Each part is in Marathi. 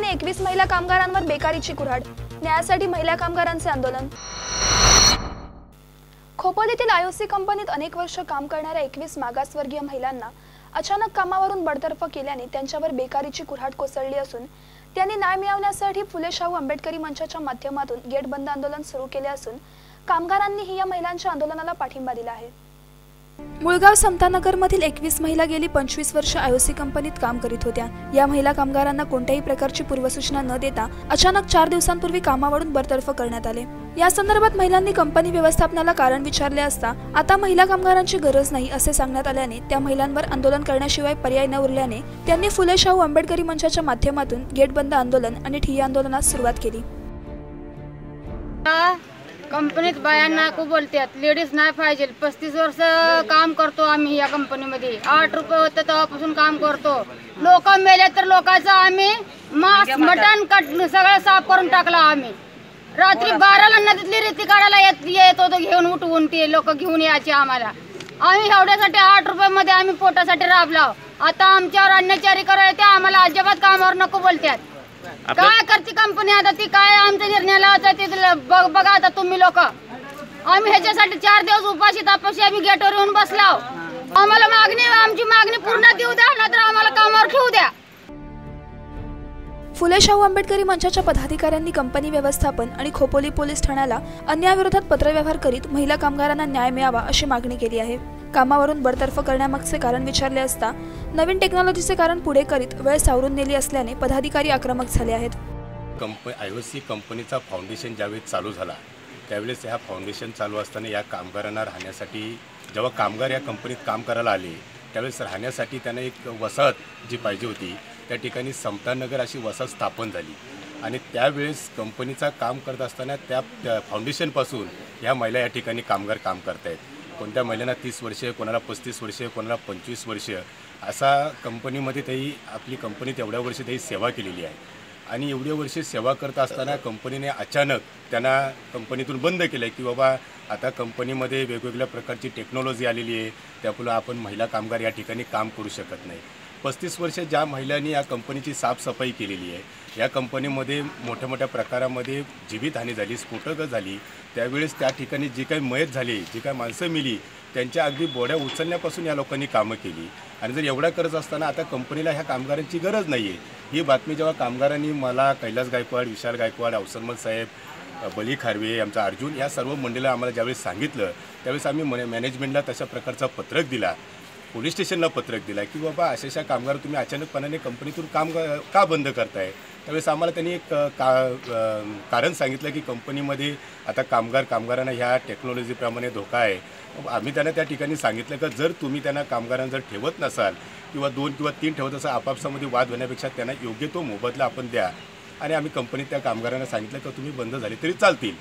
महिन्याने 21 महिला कामगारांवर बेकारीची कुऱ्हाड, न्यायासाठी महिला कामगारांचे आंदोलन। खोपोलीतील आयोसी कंपनीत अनेक वर्ष काम करणाऱ्या 21 मागासवर्गीय महिलांना अचानक कामावरून बडतर्फ केल्याने त्यांच्यावर बेकारीची कुऱ्हाड कोसळली असून त्यांनी न्याय मिळवण्यासाठी फुले शाहू आंबेडकरी मंचाच्या माध्यमातून गेट बंद आंदोलन सुरू केले असून कामगारांनीही या महिलांच्या आंदोलनाला पाठिंबा दिला आहे। मुळगाव समतानगरमधील 21 महिला गेली 25 वर्ष आयोसी कंपनीत काम करीत होत्या। या महिला कामगारांना कोणत्याही प्रकारची पूर्वसूचना न देता अचानक 4 दिवसांपूर्वी कामावरून बडतर्फ करण्यात आले। या संदर्भात महिलांनी कंपनी व्यवस्थापनाला कारण विचारले असता आता महिला कामगारांची गरज नाही असे सांगण्यात आल्याने त्या महिलांवर आंदोलन करण्याशिवाय पर्याय न उरल्याने त्यांनी फुले शाहू आंबेडकरी मंचाच्या माध्यमातून गेट बंद आंदोलन आणि ठिय्या आंदोलनास सुरुवात केली। कंपनीत बायांना खूप बोलतात, लेडीज नाही पाहिजे। 35 वर्ष काम करतो आम्ही या कंपनीमध्ये। 8 रुपये होते तेव्हापासून काम करतो। लोक मेले तर लोकांचं आम्ही मांस मटण सगळं साफ करून टाकला। आम्ही रात्री 12ला नदीतली रेती काढायला येत होतो, घेऊन उठवून ते लोक घेऊन यायचे आम्हाला। आम्ही एवढ्यासाठी 8 रुपयामध्ये आम्ही पोटासाठी राबलो। आता आमच्यावर अन्याचारी करायचे, आम्हाला अजिबात कामावर नको बोलतात। काय करते कंपनी आता, ती काय आमच्या निर्णयाला होता ते बघा आता तुम्ही लोक। आम्ही ह्याच्यासाठी 4 दिवस उपाशी तापाशी आम्ही गेटवर येऊन बसलो। आम्हाला आमची मागणी पूर्ण देऊ द्या, नाहीतर आम्हाला कामावर ठेवू द्या। फुले शाहू आंबेडकरी मंचाच्या पदाधिकाऱ्यांनी कंपनी व्यवस्थापन आणि खोपोली पोलीस ठाण्याला अन्यायाविरोधात पत्रव्यवहार करीत महिला कामगारांना न्याय मिळावा अशी मागणी केली आहे। कामावरून बडतर्फ करण्यामागचे कारण विचारले असता नवीन टेक्नॉलॉजीचे कारण पुढे करीत वेळ सावरून नेली असल्याने पदाधिकारी आक्रमक झाले आहेत। आयोसी कंपनीचा फाउंडेशन ज्यावेळी चालू झाला त्यावेळेस ह्या फाउंडेशन चालू असताना या कामगारांना राहण्यासाठी, जेव्हा कामगार या कंपनीत काम करायला आले त्यावेळेस राहण्यासाठी त्यांना एक वसाहत जी पाहिजे होती, त्या ठिकाणी समतानगर अशी वसाहत स्थापन झाली। आणि त्यावेळेस कंपनीचा काम करत असताना त्या फाउंडेशनपासून ह्या महिला या ठिकाणी कामगार काम करत आहेत। कोणत्या महिलांना 30 वर्षे, कोणाला 35 वर्षे, कोणाला 25 वर्षे असा कंपनीमध्ये त्याही आपली कंपनीत एवढ्या वर्ष त्याही सेवा केलेली आहे। आणि एवढे वर्ष सेवा करत असताना कंपनीने अचानक त्यांना कंपनीतून बंद केलं की बाबा आता कंपनीमध्ये वेगवेगळ्या प्रकारची टेक्नॉलॉजी आलेली आहे, त्यामुळे आपण महिला कामगार या ठिकाणी काम करू शकत नाही। 35 वर्ष ज्या महिलांनी या कंपनीची साफसफाई केलेली आहे, या कंपनीमध्ये मोठ्या मोठ्या प्रकारामध्ये जीवितहानी झाली, स्फोटकं झाली, त्यावेळेस त्या ठिकाणी जी काही मयत झाली, जी काही माणसं मिली, त्यांच्या अगदी बोड्या उचलण्यापासून या लोकांनी कामं केली। आणि जर एवढा करत असताना आता कंपनीला ह्या कामगारांची गरज नाही आहे, ही बातमी जेव्हा कामगारांनी मला, कैलास गायकवाड, विशाल गायकवाड, अवसरमल साहेब, बली खारवे, आमचा अर्जुन या सर्व मंडळीला आम्हाला ज्यावेळेस सांगितलं त्यावेळेस आम्ही मॅनेजमेंटला तशा प्रकारचा पत्रक दिला, पोलीस स्टेशनला पत्रक दिला की बाबा अशा कामगार तुम्ही अचानकपणाने कंपनीतून काम का बंद करताय। त्यावेळेस आम्हाला त्यांनी एक कारण सांगितलं की कंपनीमध्ये आता कामगारांना ह्या टेक्नॉलॉजीप्रमाणे धोका आहे। आम्ही त्यांना त्या ठिकाणी सांगितलं की जर तुम्ही त्यांना कामगारांना जर ठेवत नसाल किंवा 2 किंवा 3 ठेवत असाल, आपापसामध्ये वाद होण्यापेक्षा त्यांना योग्य तो मोबदला आपण द्या। आणि आम्ही कंपनीत त्या कामगारांना सांगितलं की तुम्ही बंद झाले तरी चालतील।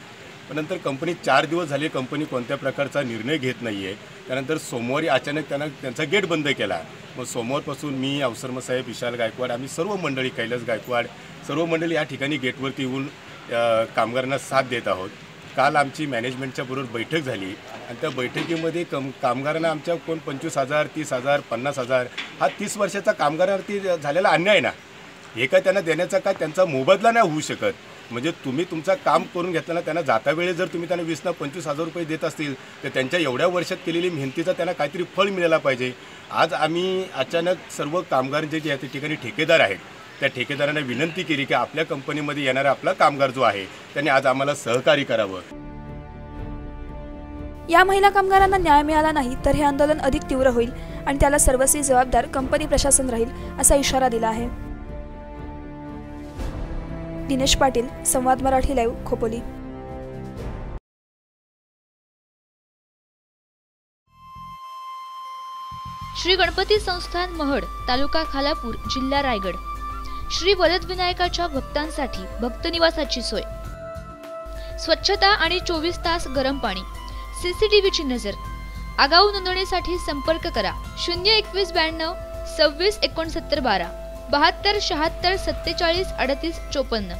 पण नंतर कंपनी 4 दिवस झाले कंपनी कोणत्या प्रकारचा निर्णय घेत नाही आहे। त्यानंतर सोमवारी अचानक त्यांचा गेट बंद केला। मग सोमवारपासून मी, अवसरमल साहेब, विशाल गायकवाड, आम्ही सर्व मंडळी, कैलास गायकवाड, सर्व मंडळी या ठिकाणी गेटवरती येऊन कामगारांना साथ देत आहोत। काल आमची मॅनेजमेंटच्या बरोबर बैठक झाली आणि त्या बैठकीमध्ये कामगारांना आमच्या कोण 25,000, 30,000, 50,000 हा 30 वर्षाचा कामगारांवरती झालेला अन्याय ना, हे काय त्यांना देण्याचा काय त्यांचा मोबदला नाही होऊ शकत। म्हणजे तुम्ही तुमचं काम करून घेतलं ना, त्यांना जाता वेळेस जर तुम्ही त्यांना 20 ना 25,000 रुपये देत असतील तर त्यांच्या एवढ्या वर्षात केलेली मेहनतीचा त्यांना काहीतरी फळ मिळायला पाहिजे। आज आम्ही अचानक सर्व कामगारांचे जे या ठिकाणी ठेकेदार आहेत त्या ठेकेदारांना विनंती केली की आपल्या कंपनीमध्ये येणारा आपला कामगार जो आहे त्यांनी आज आम्हाला सहकार्य करावं। या महिला कामगारांना न्याय मिळाला नाही तर हे आंदोलन अधिक तीव्र होईल आणि त्याला सर्वस्वी जबाबदार कंपनी प्रशासन राहील असा इशारा दिला आहे। दिनेश पाटील, संवाद मराठी लाईव्ह, खोपोली। श्री गणपती संस्थान महड, तालुका खालापूर, जिल्हा रायगड। श्री वरद विनायकाच्या भक्तांसाठी भक्त निवासाची सोय, स्वच्छता आणि 24 तास गरम पाणी, CCTVची नजर। आगाऊ नोंदणीसाठी संपर्क करा 021 92 26 69 12 72 76 47 38 54।